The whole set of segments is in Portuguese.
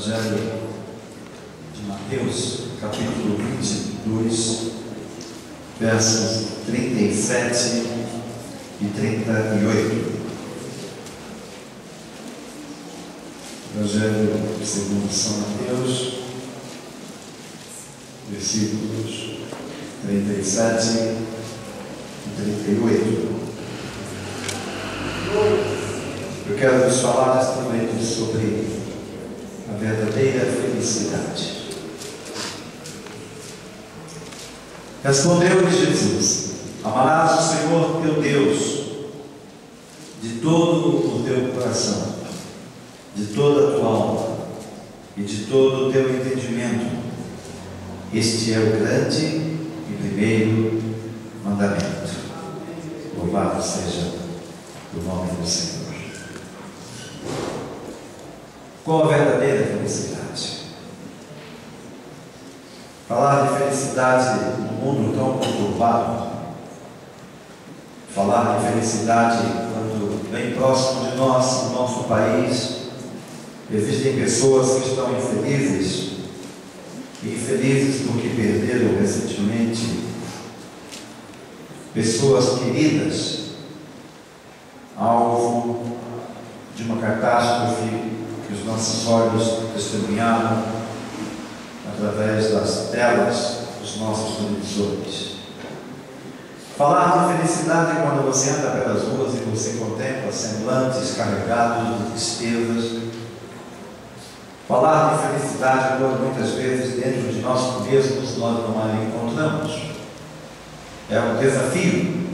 Evangelho de Mateus, capítulo 22, versos 37 e 38. Evangelho segundo São Mateus, versículos 37 e 38. Eu quero vos falar nesta noite sobre a verdadeira felicidade. Respondeu-lhe Jesus: amarás o Senhor teu Deus de todo o teu coração, de toda a tua alma e de todo o teu entendimento. Este é o grande e primeiro mandamento. Louvado seja o nome do Senhor. Qual a verdadeira felicidade? Falar de felicidade num mundo tão conturbado, falar de felicidade quando bem próximo de nós, no nosso país, existem pessoas que estão infelizes, e infelizes porque perderam recentemente pessoas queridas, alvo de uma catástrofe que os nossos olhos testemunharam através das telas dos nossos televisores. Falar de felicidade é quando você anda pelas ruas e você contempla semblantes carregados de tristezas. Falar de felicidade é quando muitas vezes dentro de nós mesmos nós não a encontramos. É um desafio.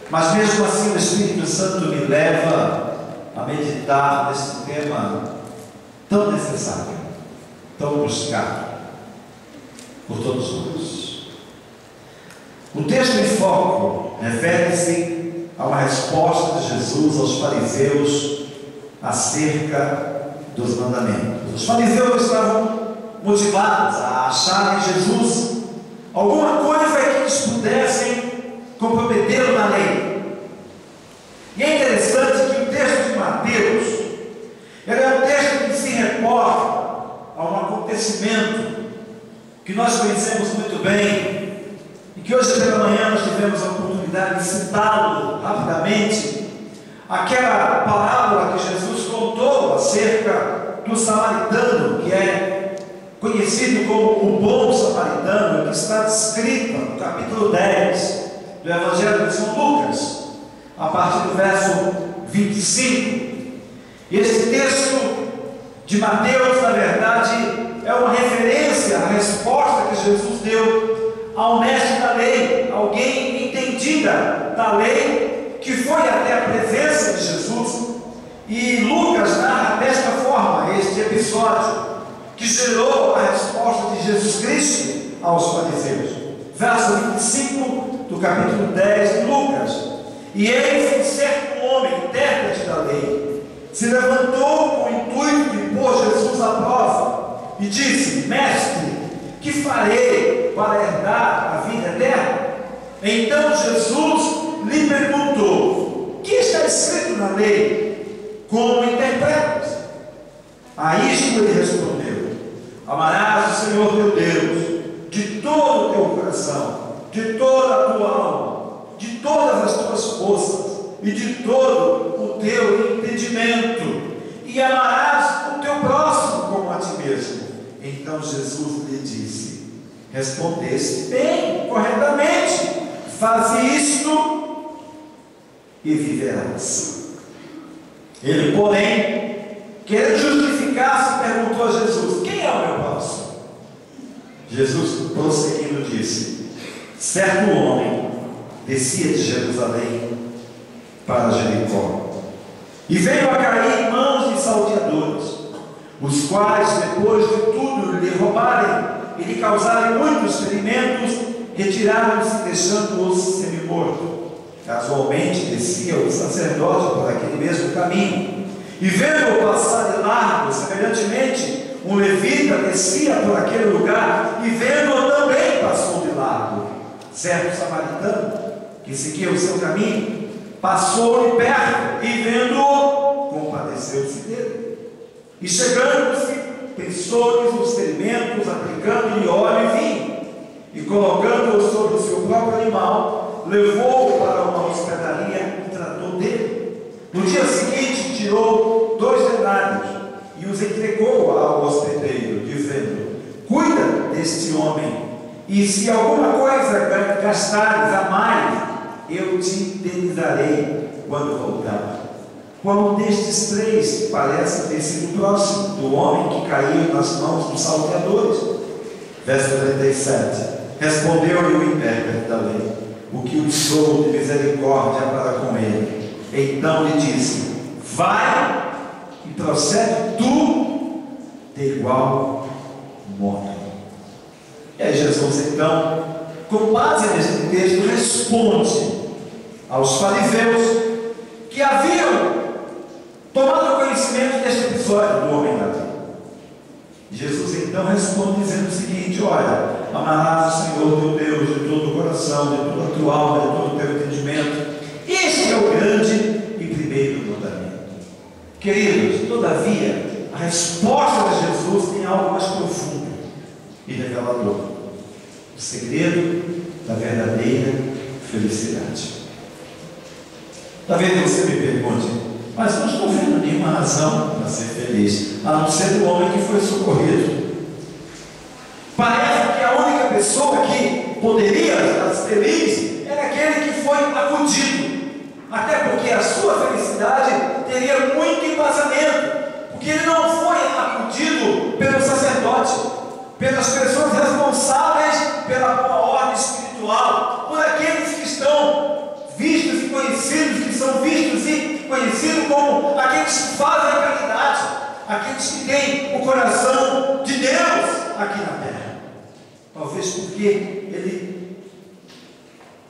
Mas mesmo assim o Espírito Santo me leva a meditar nesse tema tão necessário, tão buscado por todos nós. O texto em foco refere-se a uma resposta de Jesus aos fariseus acerca dos mandamentos. Os fariseus estavam motivados a acharem em Jesus alguma coisa que eles pudessem comprometê-lo na lei. E é interessante que o texto de Mateus, ele é um texto que se reporta a um acontecimento que nós conhecemos muito bem e que hoje pela manhã nós tivemos a oportunidade de citá-lo rapidamente. Aquela parábola que Jesus contou acerca do samaritano, que é conhecido como o bom samaritano, que está descrita no capítulo 10 do Evangelho de São Lucas, a partir do verso 25. Esse texto de Mateus, na verdade, é uma referência à resposta que Jesus deu ao mestre da lei, alguém entendida da lei, que foi até a presença de Jesus. E Lucas narra desta forma este episódio que gerou a resposta de Jesus Cristo aos fariseus. Verso 25 do capítulo 10 de Lucas. E eis que certo homem, intérprete da lei, se levantou com o intuito de pôr Jesus à prova e disse: mestre, que farei para herdar a vida eterna? Então Jesus lhe perguntou: que está escrito na lei? Como interpretas? A isto ele respondeu: amarás o Senhor teu Deus de todo o teu coração, de toda a tua alma, de todas as tuas forças e de todo o teu entendimento, e amarás o teu próximo como a ti mesmo. Então Jesus lhe disse: respondeste bem, corretamente, faze isto e viverás. Ele, porém, querendo justificar-se, perguntou a Jesus: quem é o meu próximo? Jesus, prosseguindo, disse: certo homem descia de Jerusalém para Jericó e veio a cair em mãos de salteadores, os quais, depois de tudo lhe roubarem e lhe causarem muitos ferimentos, retiraram-se, deixando-os semi-morto. Casualmente descia o sacerdote por aquele mesmo caminho, e vendo-o passar de largo, semelhantemente um levita descia por aquele lugar, e vendo-o também passou de largo. Certo samaritano, que seguia o seu caminho, passou-lhe perto, e vendo-o, compadeceu-se dele. E chegando-se, prensou-lhes os ferimentos, aplicando-lhe óleo e vinho, e colocando-o sobre o seu próprio animal, levou-o para uma hospedaria e tratou dele. No dia seguinte, tirou 2 denários e os entregou ao hospedeiro, dizendo: cuida deste homem, e se alguma coisa gastares a mais, eu te indenizarei quando voltar. Qual destes 3 parece ter sido próximo do homem que caiu nas mãos dos salteadores? Verso 37. Respondeu-lhe o intérprete da lei, o que usou de misericórdia para com ele. Então lhe disse: vai e procede tu de igual modo. E aí Jesus, então, com base neste texto, responde aos fariseus que haviam tomado conhecimento deste episódio do homem da lei. Jesus então responde dizendo o seguinte: olha, amarás o Senhor teu Deus de todo o coração, de toda a tua alma, de todo o teu entendimento. Este é o grande e primeiro mandamento. Queridos, todavia, a resposta de Jesus tem algo mais profundo e revelador: o segredo da verdadeira felicidade. Talvez você me pergunte: mas não estou vendo nenhuma razão para ser feliz, a não ser o homem que foi socorrido. Parece que a única pessoa que poderia estar feliz era aquele que foi acudido, até porque a sua felicidade teria muito embasamento, porque ele não foi acudido pelo sacerdote, pelas pessoas responsáveis pela boa ordem espiritual, por aqueles que estão vistos e conhecidos, que são vistos e conhecidos como aqueles que fazem a caridade, aqueles que têm o coração de Deus aqui na terra. Talvez porque ele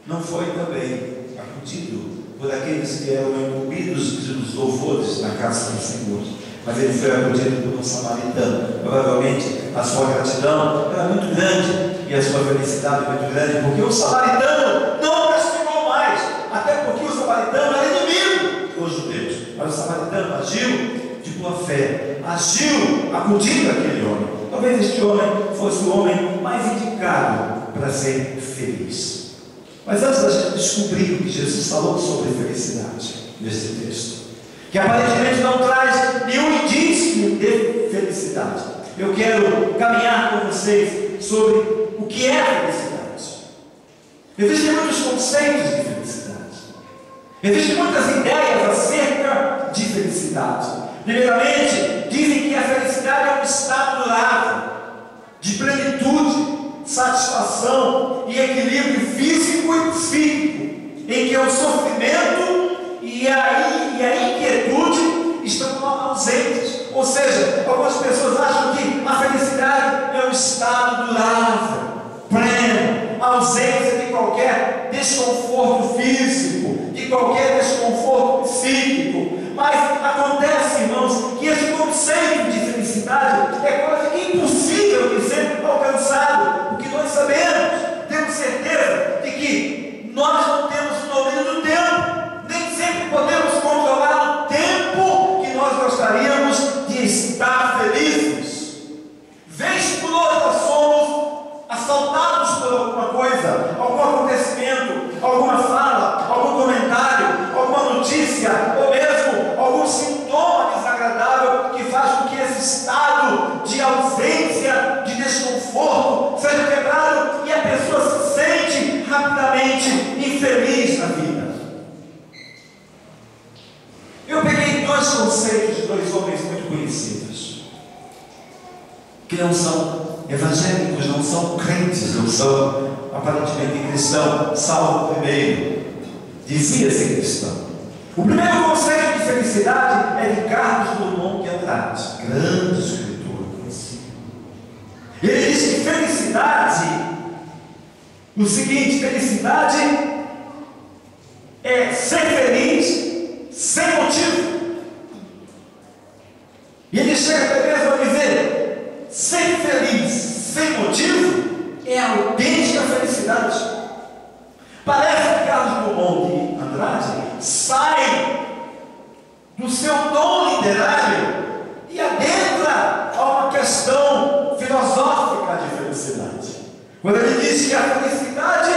não foi também acudido por aqueles que eram incumbidos dos louvores na casa do Senhor, mas ele foi acudido por um samaritano. Provavelmente a sua gratidão era muito grande e a sua felicidade muito grande, porque o samaritano não blasfemou mais, até porque o samaritano era inimigo dos judeus, mas o samaritano agiu de boa fé, agiu acudindo aquele homem. Talvez este homem fosse o homem mais indicado para ser feliz. Mas antes da gente descobrir o que Jesus falou sobre felicidade nesse texto, que aparentemente não traz nenhum indício de felicidade, eu quero caminhar com vocês sobre o que é felicidade. Existem muitos conceitos de felicidade, existem muitas ideias acerca de felicidade. Primeiramente, dizem que a felicidade é um estado durável de plenitude, satisfação e equilíbrio físico e psíquico, em que o sofrimento e a inquietude estão ausentes. Ou seja, algumas pessoas acham que a felicidade é um estado durável, pleno, ausência de qualquer desconforto físico, de qualquer desconforto psíquico. Mas acontece, irmãos, que esse conceito de felicidade é quase impossível de ser alcançado, porque nós sabemos, temos certeza de que nós não temos o domínio do tempo, nem sempre podemos controlar o tempo que nós gostaríamos de estar felizes. Vez por outra somos assaltados por alguma coisa, algum acontecimento, alguma fala, algum comentário, alguma notícia, ou mesmo algum sintoma desagradável que faz com que esse estado de ausência, de desconforto seja quebrado e a pessoa se sente rapidamente infeliz na vida. Eu peguei 2 conceitos de 2 homens muito conhecidos, que não são evangélicos, não são crentes, não são aparentemente cristãos, salvo o primeiro, dizia ser cristão. O primeiro conceito de felicidade é de Carlos Drummond de Andrade, grande escritor conhecido. Ele diz que felicidade, o seguinte: felicidade é ser feliz sem motivo. E ele chega até mesmo a dizer: ser feliz sem motivo é a autêntica felicidade. Parece que Carlos Drummond de Andrade sai do seu dom literário e adentra a uma questão Quando ele diz que a felicidade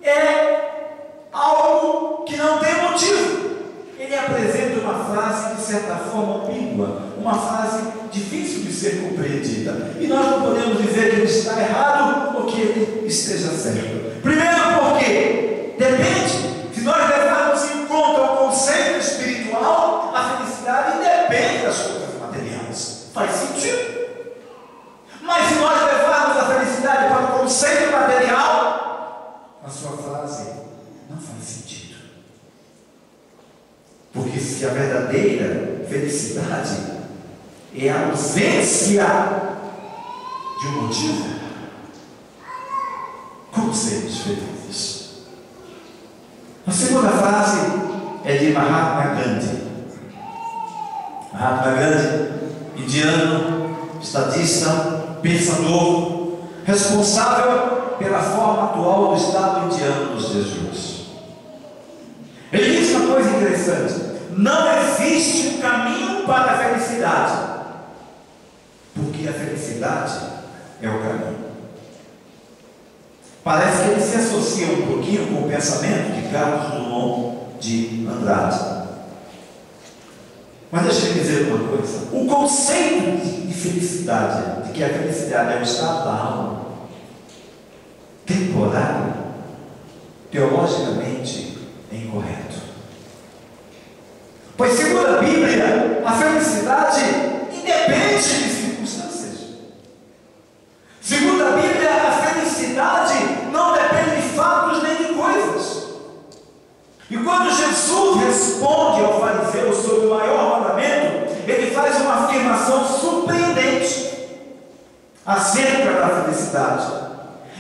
é algo que não tem motivo, ele apresenta uma frase de certa forma ambígua, uma frase difícil de ser compreendida. E nós não podemos dizer que ele está errado ou que ele esteja certo. Primeiro porque depende, se nós levarmos em conta o conceito espiritual, a felicidade depende das coisas materiais. Faz sentido. Mas se nós levarmos a felicidade para o conceito material, a sua frase não faz sentido. Porque se a verdadeira felicidade é a ausência de um motivo, como sermos felizes? A segunda frase é de Mahatma Gandhi. Mahatma Gandhi, indiano, estadista, pensador, responsável pela forma atual do Estado indiano nos dias de hoje. Ele diz uma coisa interessante: não existe um caminho para a felicidade, porque a felicidade é o caminho. Parece que ele se associa um pouquinho com o pensamento de Carlos Drummond de Andrade. Mas deixa eu dizer uma coisa: o conceito de felicidade, de que a felicidade é um estado da alma, temporário, teologicamente é incorreto. Pois, segundo a Bíblia, a felicidade independe de circunstâncias. Segundo a Bíblia, a felicidade não depende de fatos nem de coisas. E quando Jesus responde ao fariseu sobre o maior mandamento, ele faz uma afirmação surpreendente acerca da felicidade.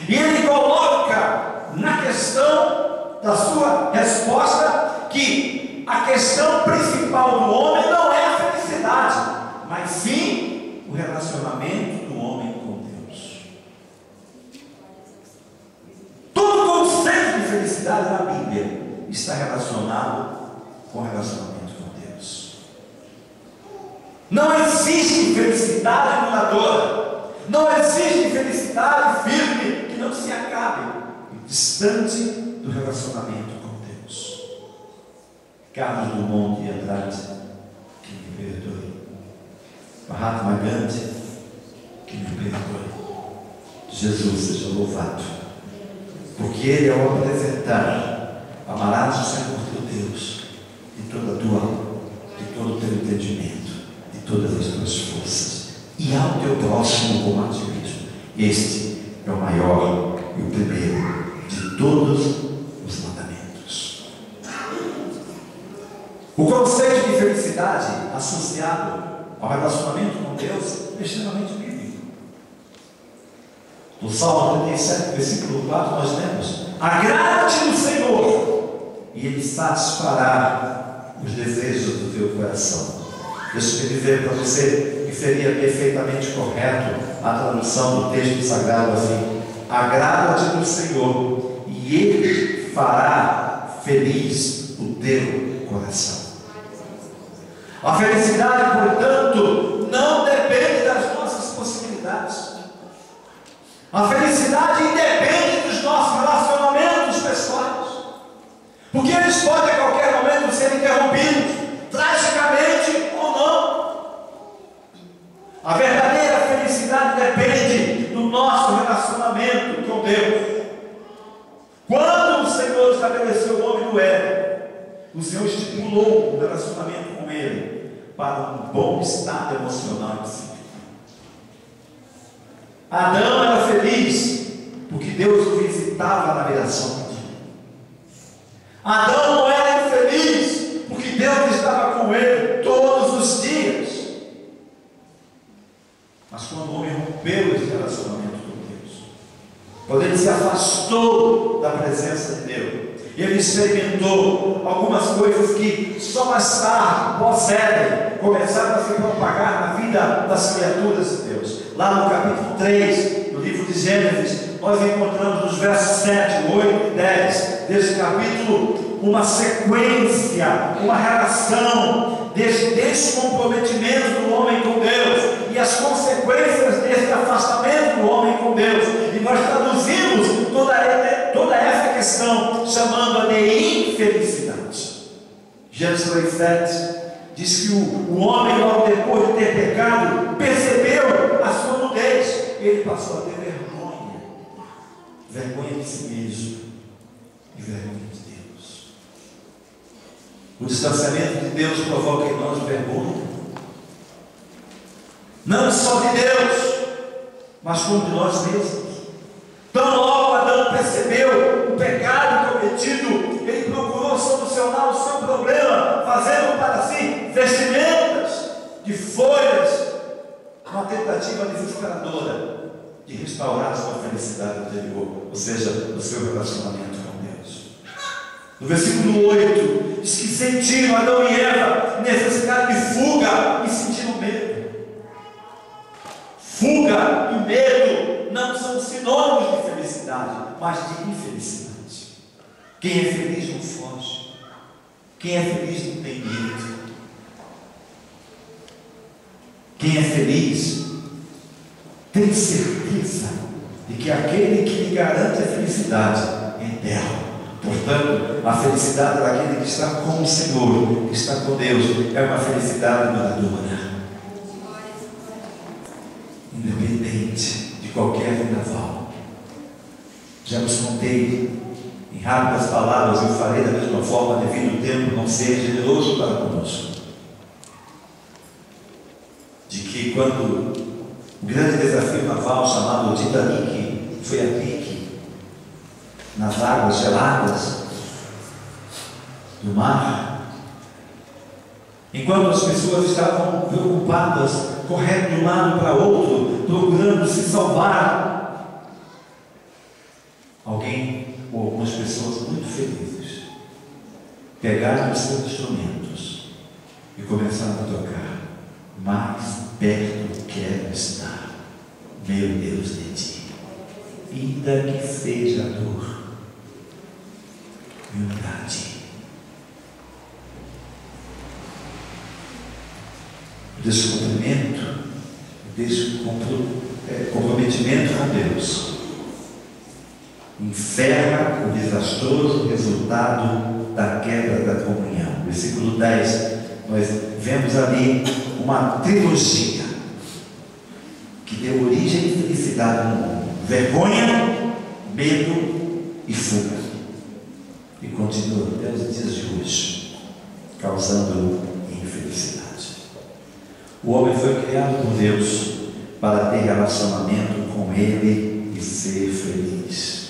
E ele coloca na questão da sua resposta que a questão principal do homem não é a felicidade, mas sim o relacionamento do homem com Deus. Todo conceito de felicidade na Bíblia está relacionado com o relacionamento com Deus. Não existe felicidade duradoura, não existe felicidade firme que não se acabe, distante do relacionamento com Deus. Carlos Drummond de Andrade, que me perdoe. Mahatma Gandhi, que me perdoe. Jesus seja louvado, porque ele, ao apresentar: amarás o Senhor teu Deus de toda a tua alma, de todo o teu entendimento, de todas as tuas forças, e ao teu próximo como a ti mesmo. Este é o maior e o primeiro de todos os mandamentos. O conceito de felicidade associado ao relacionamento com Deus é extremamente bíblico. No Salmo 37, versículo 4, nós lemos: agrada-te no Senhor, e Ele satisfará os desejos do teu coração. Deixa eu dizer para você que seria perfeitamente correto a tradução do texto sagrado assim: agrada-te no Senhor, e Ele fará feliz o teu coração. A felicidade, portanto, não depende das nossas possibilidades. A felicidade independe dos nossos relacionamentos pessoais, porque eles podem a qualquer momento ser interrompidos, tragicamente ou não. A verdadeira felicidade depende do nosso relacionamento com Deus. Quando o Senhor estabeleceu o homem no Éden, o Senhor estipulou um relacionamento com ele para um bom estado emocional e psíquico. Adão era feliz porque Deus o visitava na viração do dia. Adão não era infeliz porque Deus estava com ele todos os dias. Mas quando o homem rompeu esse relacionamento com Deus, quando ele se afastou da presença de Deus, ele experimentou algumas coisas que só mais tarde, pós-Éden, começaram a se propagar na vida das criaturas de Deus. Lá no capítulo 3 do livro de Gênesis, nós encontramos nos versos 7, 8 e 10 desse capítulo uma sequência, uma relação desse descomprometimento do homem com Deus e as consequências desse afastamento do homem com Deus. E nós traduzimos questão, chamando-a de infelicidade. Gênesis 3:7 diz que o homem, logo depois de ter pecado, percebeu a sua nudez. Ele passou a ter vergonha de si mesmo e vergonha de Deus. O distanciamento de Deus provoca em nós vergonha, não só de Deus, mas como de nós mesmos. Tão logo Adão percebeu o pecado cometido, ele procurou solucionar o seu problema, fazendo para si vestimentas de folhas, uma tentativa desesperadora de restaurar a sua felicidade interior, ou seja, o seu relacionamento com Deus. No versículo 8, diz que sentiram Adão e Eva necessidade de fuga e sentiram medo. Fuga e medo não são sinônimos de felicidade, mas de infelicidade. Quem é feliz não foge. Quem é feliz não tem medo. Quem é feliz tem certeza de que aquele que lhe garante a felicidade é eterno. Portanto, a felicidade daquele que está com o Senhor, que está com Deus, é uma felicidade duradoura, independente de qualquer vendaval. Já vos contei em rápidas palavras, eu farei da mesma forma, devido ao tempo não ser generoso para conosco, de que quando o grande desafio naval chamado Titanic foi a pique nas águas geladas do mar, enquanto as pessoas estavam preocupadas, correndo de um lado para outro, procurando se salvar, alguém ou algumas pessoas muito felizes pegaram os seus instrumentos e começaram a tocar: mais perto quero estar, meu Deus, de ti, ainda que seja dor e humildade. O descobrimento, o comprometimento com Deus encerra o desastroso resultado da quebra da comunhão. Versículo 10, nós vemos ali uma trilogia que deu origem à felicidade no mundo: vergonha, medo e fuga, e continua até os dias de hoje, causando infelicidade. O homem foi criado por Deus para ter relacionamento com Ele e ser feliz.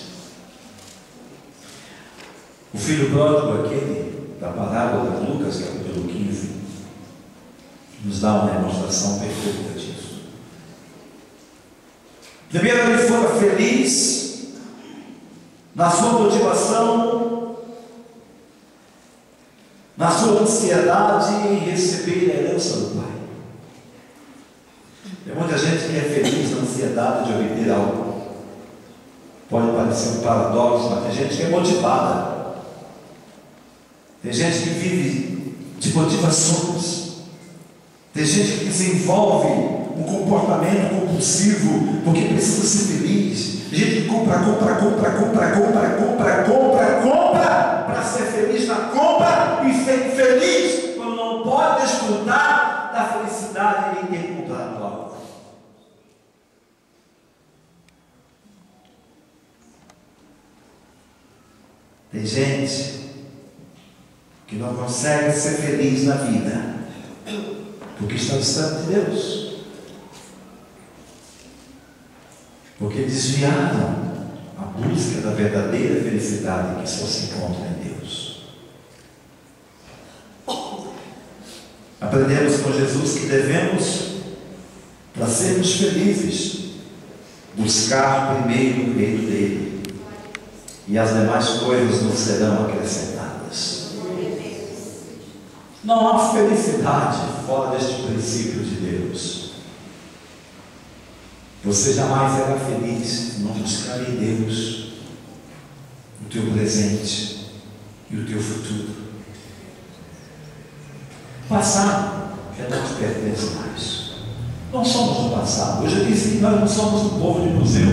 O filho pródigo, aquele da parábola de Lucas, capítulo 15, nos dá uma demonstração perfeita disso. Primeiro, ele foi feliz na sua motivação, na sua ansiedade em receber a herança do Pai. Tem muita gente que é feliz na ansiedade de obter algo. Pode parecer um paradoxo, mas tem gente que é motivada. Tem gente que vive de motivações. Tem gente que desenvolve um comportamento compulsivo porque precisa ser feliz. Tem gente que compra para ser feliz na compra e ser infeliz quando não pode desfrutar da felicidade em ter comprado algo. Tem gente que não consegue ser feliz na vida porque está distante de Deus, porque desviaram a busca da verdadeira felicidade que só se encontra em Deus. Aprendemos com Jesus que devemos, para sermos felizes, buscar primeiro o reino dele, e as demais coisas nos serão acrescentadas. Não há felicidade fora deste princípio de Deus. Você jamais será feliz se não buscar em Deus o teu presente e o teu futuro. Passado já não te pertence mais. Não somos do passado. Eu já disse que nós não somos um povo de museu.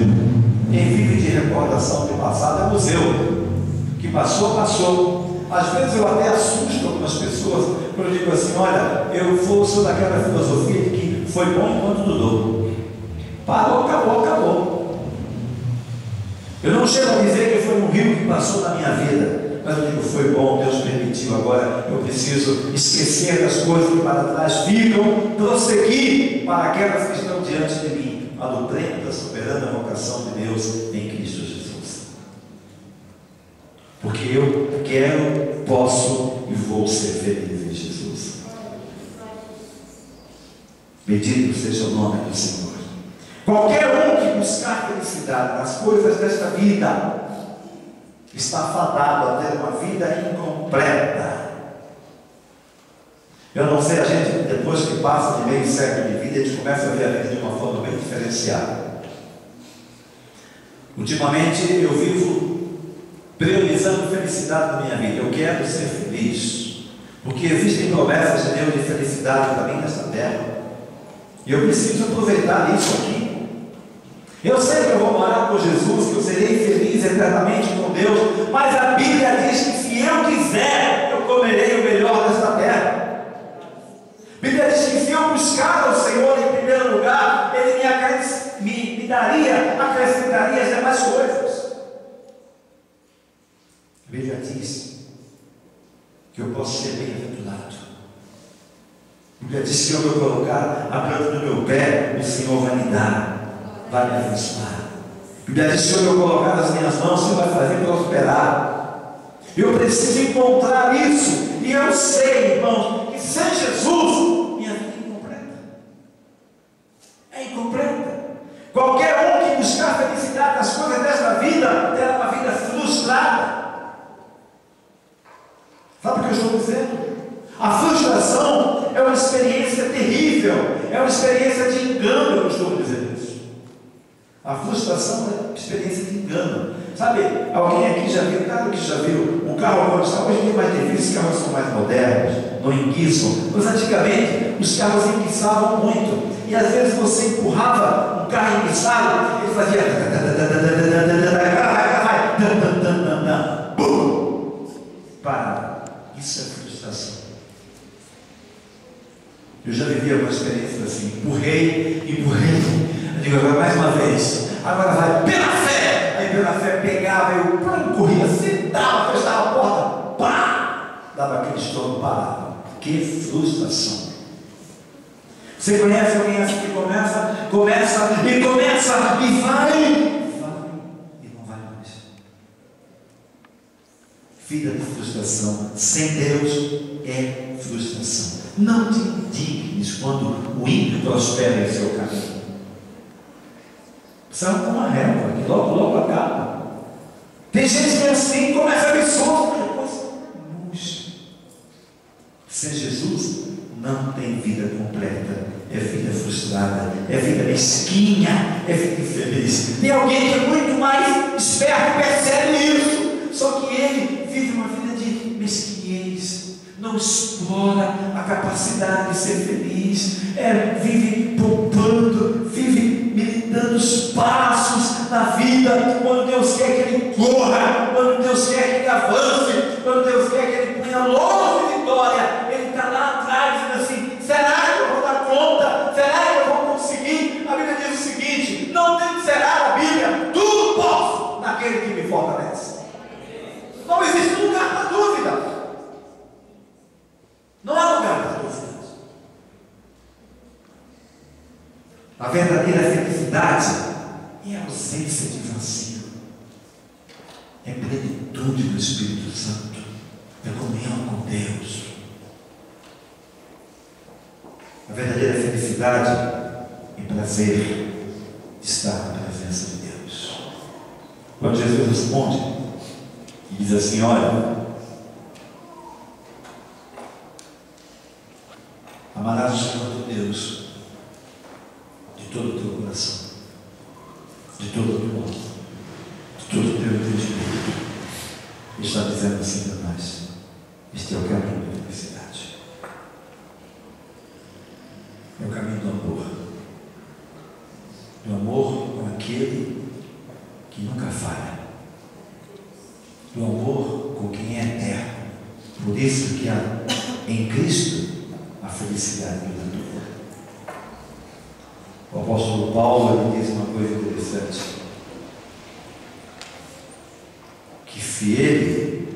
Quem vive de recordação do passado é museu. O que passou, passou. Às vezes eu até assusto algumas pessoas quando eu digo assim: olha, sou daquela filosofia de que foi bom enquanto durou. Parou, acabou, acabou. Eu não chego a dizer que foi um rio que passou na minha vida, mas eu digo: foi bom, Deus permitiu. Agora eu preciso esquecer das coisas que para trás ficam, prosseguir para aquelas que estão diante de mim, a do prêmio da soberana vocação de Deus em Cristo Jesus. Porque eu quero, posso e vou ser feliz em Jesus. Bendito seja o nome do Senhor. Qualquer um que buscar felicidade nas coisas desta vida está fadado a ter uma vida incompleta. Eu não sei, a gente, depois que passa de meio século de vida, a gente começa a ver a vida de uma forma bem diferenciada. Ultimamente eu vivo priorizando felicidade na minha vida. Eu quero ser feliz, porque existem promessas de Deus de felicidade para mim nesta terra, e eu preciso aproveitar isso aqui. Eu sei que eu vou morar com Jesus, que eu serei feliz eternamente com Deus, mas a Bíblia diz que se eu quiser, eu comerei o melhor desta terra. A Bíblia diz que se eu buscar ao Senhor em primeiro lugar, Ele me acrescentaria as demais coisas. A Bíblia diz que eu posso ser bem-aventurado. A Bíblia diz que se eu colocar a planta do meu pé, o Senhor vai me dar, vai me abençoar. A Bíblia diz que se eu colocar nas minhas mãos, o Senhor vai fazer prosperar. Eu preciso encontrar isso. E eu sei, irmãos, que sem Jesus, minha vida é incompleta. É incompleta. Qualquer um que buscar felicidade nas coisas desta vida, terá uma vida frustrada. Sabe o que eu estou dizendo? A frustração é uma experiência terrível, é uma experiência de engano, eu costumo dizer isso. A frustração é uma experiência de engano. Sabe, alguém aqui já viu, claro que já viu, um carro quando está, hoje em dia mais difícil, os carros são mais modernos, não enguiçam, mas antigamente os carros enguiçavam muito, e às vezes você empurrava um carro enguiçado, ele fazia para. Isso é frustração. Eu já vivi algumas experiências assim, empurrei, eu digo: agora mais uma vez, agora vai pela fé. Aí pela fé pegava, eu corria, sentava, fechava a porta, pá, dava aquele estouro, parado. Que frustração. Você conhece alguém assim que começa e vai e não vai mais. Vida de frustração sem Deus é frustração. Não te indignes quando o ímpio prospera em seu caminho. São como uma relva que logo acaba. Tem gente que é assim, começa a absurdo, depois murcha. Sem Jesus não tem vida completa, é vida frustrada, é vida mesquinha, é vida infeliz. Tem alguém que é muito mais esperto, percebe isso, só que ele vive uma vida de mesquinhez, não explora a capacidade de ser feliz, vive poupando, vive militando os passos na vida, quando Deus quer que ele corra, quando Deus quer que ele avance, quando Deus quer que ele tenha longe de vitória, ele está lá atrás dizendo assim: será que eu vou dar conta? Será que eu vou conseguir? A Bíblia diz o seguinte: não tem que será a Bíblia, tudo posso naquele que me fortalece. Não existe lugar para dúvida. Não há lugar para dúvida. A verdadeira felicidade é a ausência de vazio, é plenitude do Espírito Santo, é comunhão com Deus. A verdadeira felicidade é prazer de estar na presença de Deus. Quando Jesus responde e diz assim: olha, amarás o Senhor teu Deus de todo o teu coração, de todo o teu amor, de todo o teu entendimento. Ele está dizendo assim para nós: este é o caminho da felicidade, é o caminho do amor com aquele que nunca falha, do amor com quem é eterno. Por isso que há em Cristo a felicidade duradoura. O apóstolo Paulo ele diz uma coisa interessante, que se ele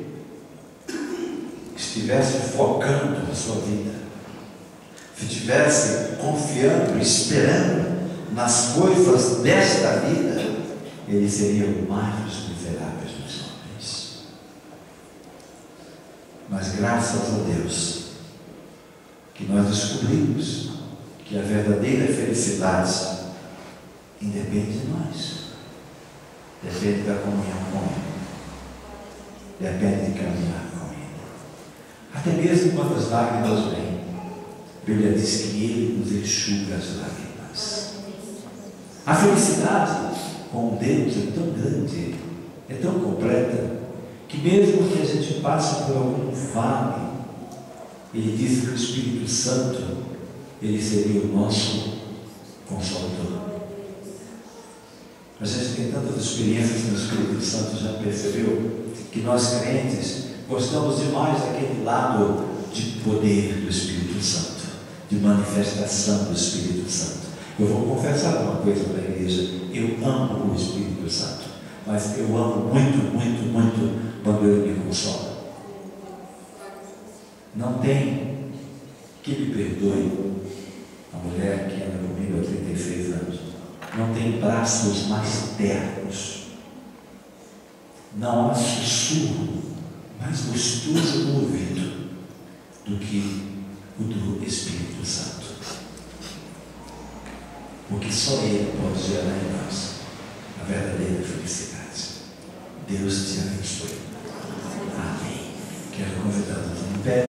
estivesse focando a sua vida, se estivesse confiando, esperando nas coisas desta vida, ele seria o mais dos miseráveis dos homens. Mas graças a Deus que nós descobrimos que a verdadeira felicidade independe de nós, depende da comunhão com Ele, depende de caminhar com Ele. Até mesmo quando as lágrimas vêm, a Bíblia diz que Ele nos enxuga as lágrimas. A felicidade com Deus é tão grande, é tão completa, que mesmo que a gente passe por algum vale, Ele diz que o Espírito Santo, Ele seria o nosso Consolador. A gente tem tantas experiências no Espírito Santo, já percebeu que nós crentes gostamos demais daquele lado de poder do Espírito Santo, de manifestação do Espírito Santo. Eu vou confessar uma coisa para a igreja: eu amo o Espírito Santo, mas eu amo muito, muito, muito quando Ele me consola. Não tem que me perdoe a mulher que anda comigo há 36 anos, não tem braços mais ternos, não há sussurro mais gostoso no ouvido do que o do Espírito Santo, porque só Ele pode gerar em nós a verdadeira felicidade. Deus te abençoe. Amém. Quero convidar a